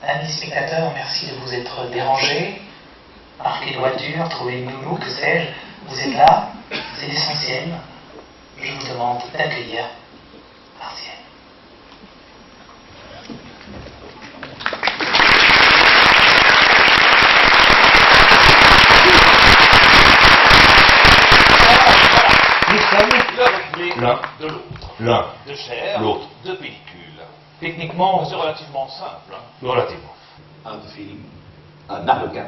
Amis spectateurs, merci de vous être dérangés. Partez de voiture, trouvez une nounou, que sais-je. Vous êtes là, c'est l'essentiel. Je vous demande d'accueillir Partiel. L'un, de chair, l'autre, de pellicule. Techniquement, C'est relativement simple. relativement. Un film, un arlequin.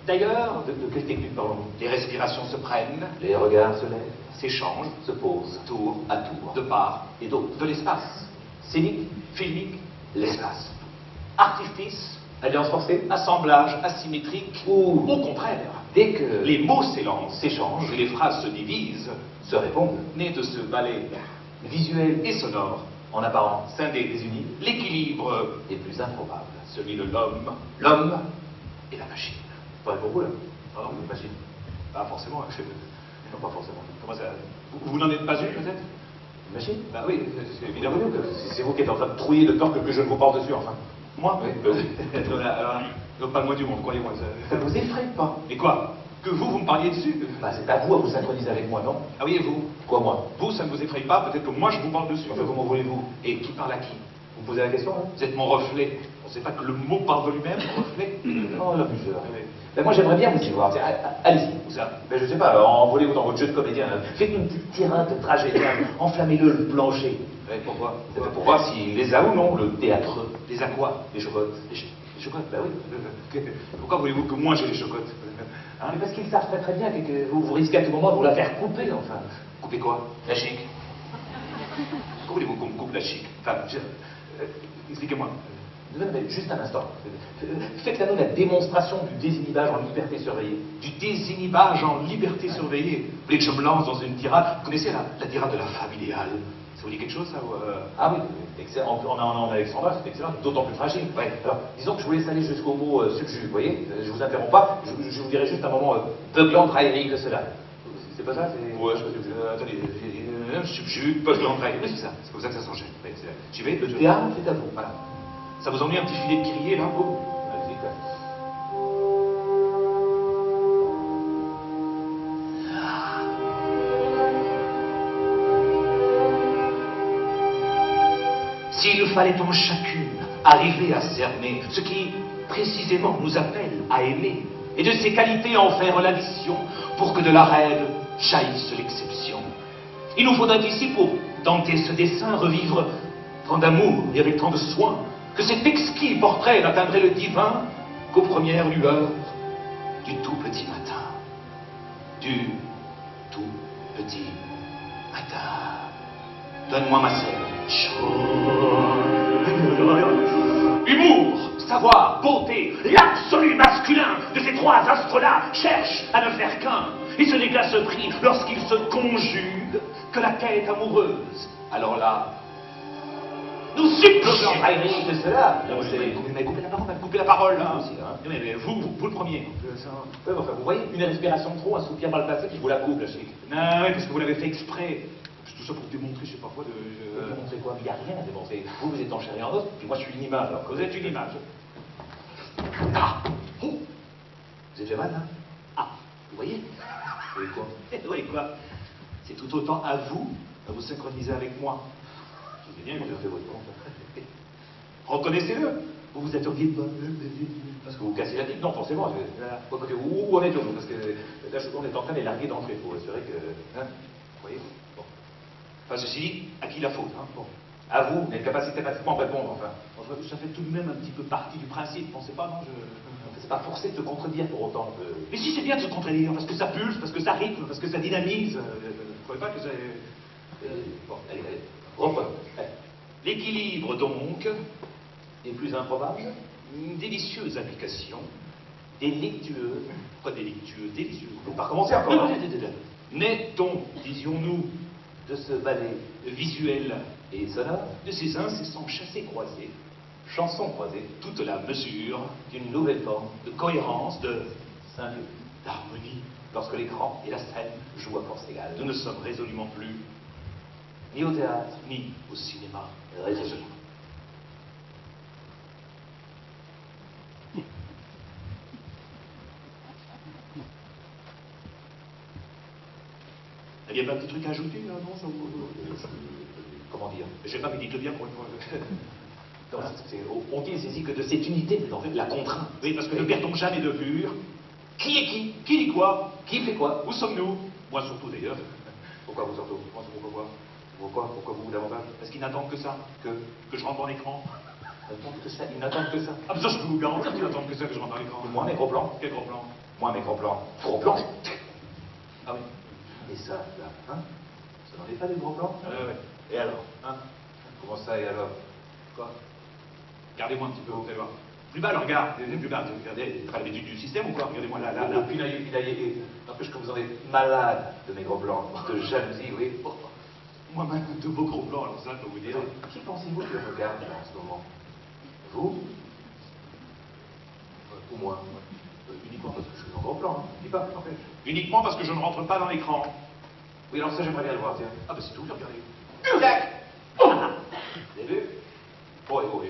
D'ailleurs, de quelle technique parlons-nous? Les respirations se prennent, Les regards se lèvent, s'échangent, se posent, tour à tour, de part et d'autre. de l'espace. Scénique, Filmique, l'espace. artifice, Alliance forcée, assemblage asymétrique. Ou- Au contraire, dès que les mots s'élancent, s'échangent, et les phrases se divisent, se répondent, nés de ce ballet visuel et sonore, en apparence scindé désunis, l'équilibre, et plus improbable. celui de l'homme L'homme, et la machine. pas pour vous là. Pardon, Une machine. Pas forcément. Non, pas forcément. Comment ça? Vous n'en êtes pas une, peut-être? Une machine? Bah oui, c'est évidemment. C'est vous qui êtes en train de trouiller de peur que je ne vous porte dessus, enfin. Moi? Oui. Alors, pas le moins du monde, croyez-moi. Ça vous effraie pas? Et quoi? Que vous me parliez dessus? Bah, c'est à vous à vous synchroniser avec moi, non? Ah oui, et vous? Quoi, moi? Vous, ça ne vous effraie pas, peut-être que moi, je vous parle dessus. Enfin, comment voulez-vous? Et qui parle à qui? Vous posez la question, hein? Vous êtes mon reflet. On ne sait pas que le mot parle de lui-même, reflet. Oh, l'abuseur. Oui. Ben, moi, j'aimerais bien vous y voir. Tiens, allez-y. Où ça? Ben, je sais pas, envolez-vous dans votre jeu de comédien. Faites une petite tirade tragédienne. Enflammez-le, le plancher. Ouais, pourquoi? Pour voir s'il les a ou non, le théâtre. Les à quoi? Les chocottes. Les chocottes? Ben oui. Pourquoi voulez-vous que moi j'ai les chocottes? Hein? Mais parce qu'ils savent très très bien que vous risquez à tout moment de vous la faire couper, enfin. Couper quoi? la chic. Pourquoi voulez-vous qu'on me coupe la chic? Enfin, expliquez-moi. Mais juste un instant. Faites-nous la démonstration du désinhibage en liberté surveillée. Du désinhibage en liberté surveillée. Vous voulez que je me lance dans une tirade? Vous connaissez la tirade de la femme idéale? Ça vous dit quelque chose, ça ou Ah oui, excellent. En Alexandra, c'est excellent, d'autant plus fragile. Ouais. Alors, disons que je vous laisse aller jusqu'au mot subjus, vous voyez? Je vous interromps pas, je vous dirai juste un moment peuplant, raillerie que cela. C'est pas ça? Ouais, attendez, subjus, peuple en train. Oui, c'est ça, c'est comme ça que ça s'enchaîne. Ouais, j'y vais. Le théâtre, c'est à vous. Voilà. Ça vous ennuie un petit filet de crier, là? Oh, allez-y, quoi. S'il fallait en chacune arriver à cerner ce qui, précisément, nous appelle à aimer, et de ses qualités en faire l'addition, pour que de la règle jaillisse l'exception, il nous faudrait ici, pour tenter ce dessin, revivre tant d'amour et avec tant de soin, que cet exquis portrait n'atteindrait le divin qu'aux premières lueurs du tout petit matin. Du tout petit matin. Donne-moi ma sœur. Humour, savoir, beauté, l'absolu masculin de ces trois astres-là cherchent à ne faire qu'un. Et ce n'est qu'à ce prix, lorsqu'ils se conjuguent, que la quête amoureuse, alors là, nous supplosons. Raillerie que cela. Vous m'avez coupé la parole, coupé la parole, là. Aussi, hein. Mais vous le premier. Ouais, enfin, vous voyez, une respiration de trop, un soupir mal placé, puis je vous la coupe, la chic. Non, oui, parce que vous l'avez fait exprès. Tout ça pour démontrer, je sais pas quoi, Vous démontrez quoi? Il n'y a rien à démontrer. Vous êtes en chair et en os, puis moi je suis une image. Alors que Vous êtes une image. Ah! Oh! Vous êtes fait mal, hein? Ah, vous voyez? Oui, quoi? Vous voyez quoi? C'est tout autant à vous synchroniser avec moi. C'est bien que vous avez fait votre compte. Reconnaissez-le. Vous vous attendiez pas. Parce que vous cassez la tête. Non, forcément. Où en êtes-vous? Parce que là, on est en train de les larguer d'entrée. Il faut assurer que. Hein? Vous voyez? Bon. Enfin, ceci dit, à qui la faute, hein? Bon. À vous, mais systématiquement répondre, enfin. Ça fait tout de même un petit peu partie du principe, pensez pas, non? C'est pas forcé de se contredire pour autant. Mais si c'est bien de se contredire, parce que ça pulse, parce que ça rythme, parce que ça dynamise. Vous croyez pas que c'est... Bon, allez. Reprenons. L'équilibre, donc, Et plus improbable? une délicieuse application, délictueux, quoi délictueux, délicieux. Faut pas recommencer encore. Non, hein. N'est-on, disions-nous, De ce ballet visuel et sonore, de ces incessants chassés-croisés, chanson croisée, toute la mesure d'une nouvelle forme, de cohérence, de Saint-Lieu, d'harmonie, lorsque l'écran et la scène jouent à force égale. nous ne sommes résolument plus Ni au théâtre, ni au cinéma. résolument. Il y avait un petit truc à ajouter, là, non ça, comment dire? Je sais pas, mais dites-le bien pour une fois. Non, on dit ici que de cette unité, mais en fait, la contrainte. Oui, parce que ne perdons jamais de vue. Qui est qui? Qui dit quoi? Qui fait quoi? Où sommes-nous? Moi surtout, d'ailleurs. Pourquoi vous surtout? Pourquoi vous davantage? Parce qu'ils n'attendent que ça. Que je rentre dans l'écran. Ils n'attendent que ça. Ah, mais ça, je peux vous garantir qu'ils n'attendent que ça, que je rentre dans l'écran. Moi, mes gros plans. Quel gros plan? Moi, mes gros plans. Gros plans? Ah oui. Et ça, là, hein? Ça n'en est pas des gros plans? Ouais. Et alors? Hein? Comment ça, et alors? Quoi? Regardez-moi un petit peu, vous allez voir. Plus bas, le regard. Plus bas, regardez, pas l'habitude du système ou quoi? Regardez-moi là. Puis là, n'empêche que vous en êtes malade de mes gros plans, de jalousie, oui. Moi-même, de vos gros plans, alors ça, je peux vous dire. Qui pensez-vous que je regarde là, en ce moment? Vous? Ou moi? Uniquement parce que je suis en gros plan, hein. Dis pas, n'empêche. Uniquement parce que je ne rentre pas dans l'écran. Oui, alors ça, j'aimerais bien le voir, tiens. Ah, bah c'est tout, regardez. Tac! Vous avez vu? Oui.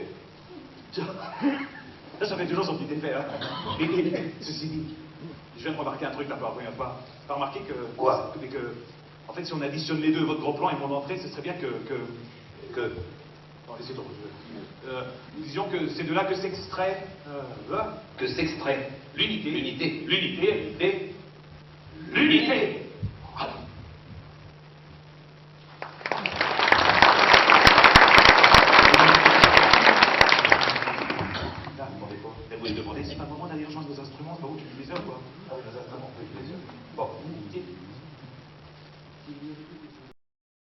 Ça fait toujours son petit effet, hein. Et ceci dit, je viens de remarquer un truc là pour la première fois. T'as remarqué que... Quoi? En fait, si on additionne les deux, votre gros plan et mon entrée, ce serait bien que... Non, laissez tomber. Disons que c'est de là que s'extrait... Que s'extrait? L'unité. L'unité.